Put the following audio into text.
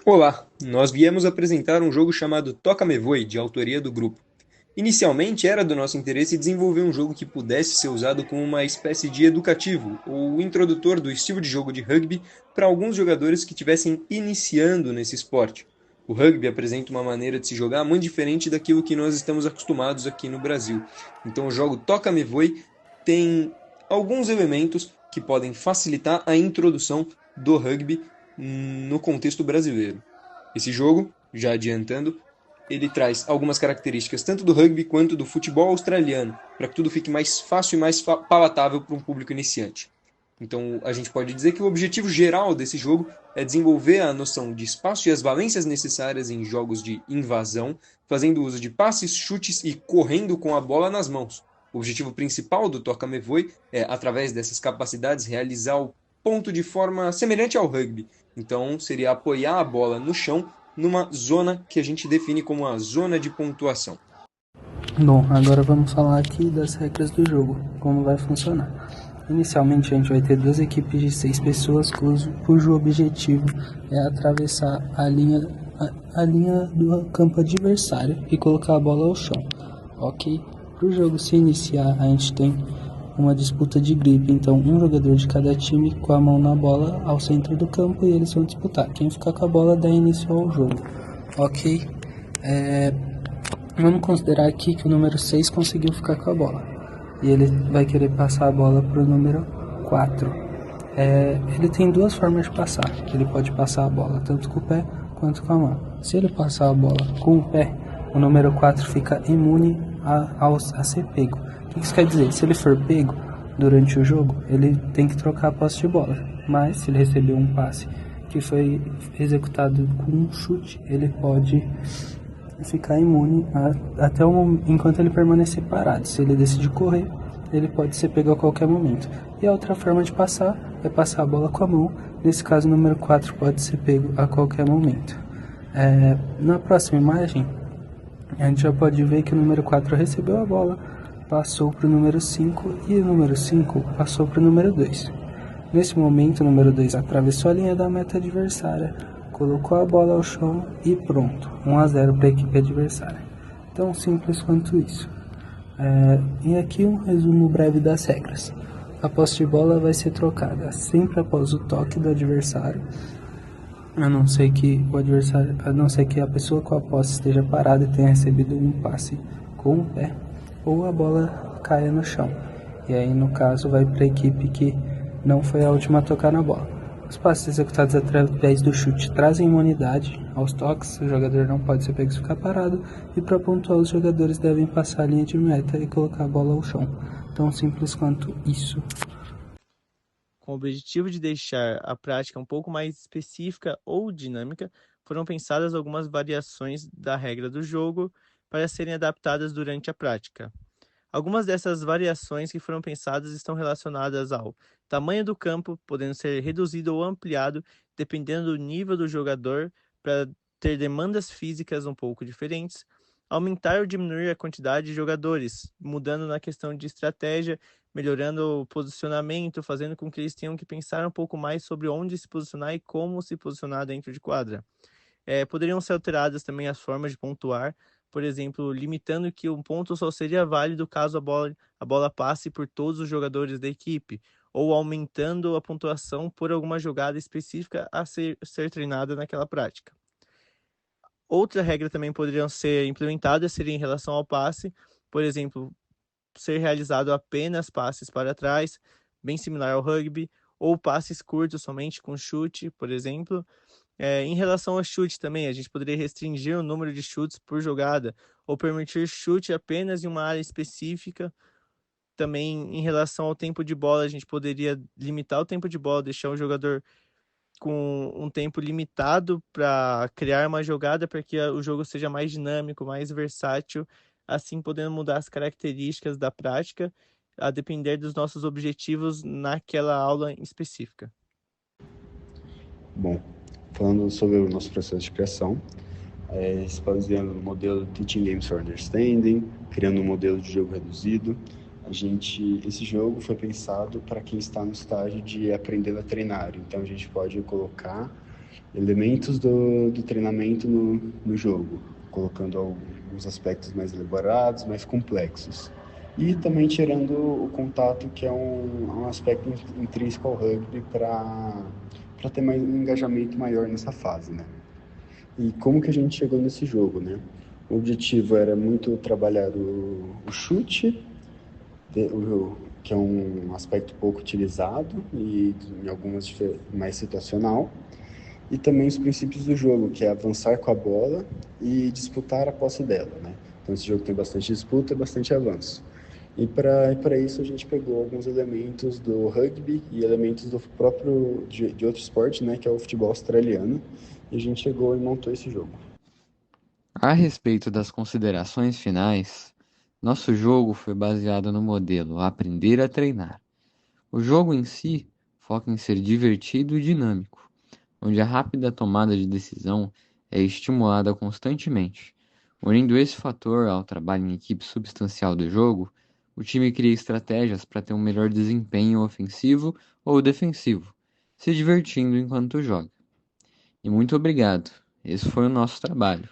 Olá, nós viemos apresentar um jogo chamado Toca Me Voe, de autoria do grupo. Inicialmente era do nosso interesse desenvolver um jogo que pudesse ser usado como uma espécie de educativo ou introdutor do estilo de jogo de rugby para alguns jogadores que estivessem iniciando nesse esporte. O rugby apresenta uma maneira de se jogar muito diferente daquilo que nós estamos acostumados aqui no Brasil. Então o jogo Toca Me Voe tem alguns elementos que podem facilitar a introdução do rugby no contexto brasileiro. Esse jogo, já adiantando, ele traz algumas características tanto do rugby quanto do futebol australiano, para que tudo fique mais fácil e mais palatável para um público iniciante. Então, a gente pode dizer que o objetivo geral desse jogo é desenvolver a noção de espaço e as valências necessárias em jogos de invasão, fazendo uso de passes, chutes e correndo com a bola nas mãos. O objetivo principal do Toca Me Voe é, através dessas capacidades, realizar o ponto de forma semelhante ao rugby. Então, seria apoiar a bola no chão numa zona que a gente define como a zona de pontuação. Bom, agora vamos falar aqui das regras do jogo, como vai funcionar. Inicialmente a gente vai ter duas equipes de 6 pessoas cujo objetivo é atravessar a linha do campo adversário e colocar a bola ao chão, ok? Para o jogo se iniciar, a gente tem uma disputa de gripe, então um jogador de cada time com a mão na bola ao centro do campo e eles vão disputar. Quem ficar com a bola dá início ao jogo, ok? Vamos considerar aqui que o número 6 conseguiu ficar com a bola. E ele vai querer passar a bola para o número 4. Ele tem duas formas de passar. Ele pode passar a bola tanto com o pé quanto com a mão. Se ele passar a bola com o pé, o número 4 fica imune a ser pego. O que isso quer dizer? Se ele for pego durante o jogo, ele tem que trocar a posse de bola. Mas se ele receber um passe que foi executado com um chute, ele pode ficar imune enquanto ele permanecer parado. Se ele decidir correr, ele pode ser pego a qualquer momento. E a outra forma de passar é passar a bola com a mão. Nesse caso, o número 4 pode ser pego a qualquer momento. Na próxima imagem, a gente já pode ver que o número 4 recebeu a bola, passou para o número 5 e o número 5 passou para o número 2. Nesse momento, o número 2 atravessou a linha da meta adversária, colocou a bola ao chão e pronto, 1-0 para a equipe adversária. Tão simples quanto isso. E aqui um resumo breve das regras. A posse de bola vai ser trocada sempre após o toque do adversário, a não ser que a pessoa com a posse esteja parada e tenha recebido um passe com o pé, ou a bola caia no chão. E aí, no caso, vai para a equipe que não foi a última a tocar na bola. Os passes executados através do chute trazem imunidade aos toques, o jogador não pode ser pego se ficar parado, e para pontuar os jogadores devem passar a linha de meta e colocar a bola ao chão. Tão simples quanto isso. Com o objetivo de deixar a prática um pouco mais específica ou dinâmica, foram pensadas algumas variações da regra do jogo para serem adaptadas durante a prática. Algumas dessas variações que foram pensadas estão relacionadas ao tamanho do campo, podendo ser reduzido ou ampliado dependendo do nível do jogador para ter demandas físicas um pouco diferentes, aumentar ou diminuir a quantidade de jogadores, mudando na questão de estratégia, melhorando o posicionamento, fazendo com que eles tenham que pensar um pouco mais sobre onde se posicionar e como se posicionar dentro de quadra. Poderiam ser alteradas também as formas de pontuar, por exemplo, limitando que um ponto só seria válido caso a bola passe por todos os jogadores da equipe, ou aumentando a pontuação por alguma jogada específica a ser treinada naquela prática. Outra regra também poderiam ser implementadas seria em relação ao passe, por exemplo, ser realizado apenas passes para trás, bem similar ao rugby, ou passes curtos somente com chute, por exemplo. Em relação ao chute também, a gente poderia restringir o número de chutes por jogada, ou permitir chute apenas em uma área específica. Também em relação ao tempo de bola, a gente poderia limitar o tempo de bola, deixar o jogador com um tempo limitado para criar uma jogada para que o jogo seja mais dinâmico, mais versátil, assim podendo mudar as características da prática a depender dos nossos objetivos naquela aula específica. Bom, falando sobre o nosso processo de criação, se baseando no modelo Teaching Games for Understanding, criando um modelo de jogo reduzido, esse jogo foi pensado para quem está no estágio de aprendendo a treinar. Então a gente pode colocar elementos do treinamento no jogo, colocando alguns aspectos mais elaborados, mais complexos. E também tirando o contato, que é um aspecto intrínseco ao rugby para ter mais, um engajamento maior nessa fase, né? E como que a gente chegou nesse jogo, né? O objetivo era muito trabalhar o chute, que é um aspecto pouco utilizado e em algumas mais situacional, e também os princípios do jogo, que é avançar com a bola e disputar a posse dela, né? Então esse jogo tem bastante disputa e bastante avanço. E para isso a gente pegou alguns elementos do rugby e elementos do próprio de outro esporte, né, que é o futebol australiano, e a gente chegou e montou esse jogo. A respeito das considerações finais, nosso jogo foi baseado no modelo Aprender a Treinar. O jogo em si foca em ser divertido e dinâmico, onde a rápida tomada de decisão é estimulada constantemente. Unindo esse fator ao trabalho em equipe substancial do jogo, o time cria estratégias para ter um melhor desempenho ofensivo ou defensivo, se divertindo enquanto joga. E muito obrigado. Esse foi o nosso trabalho.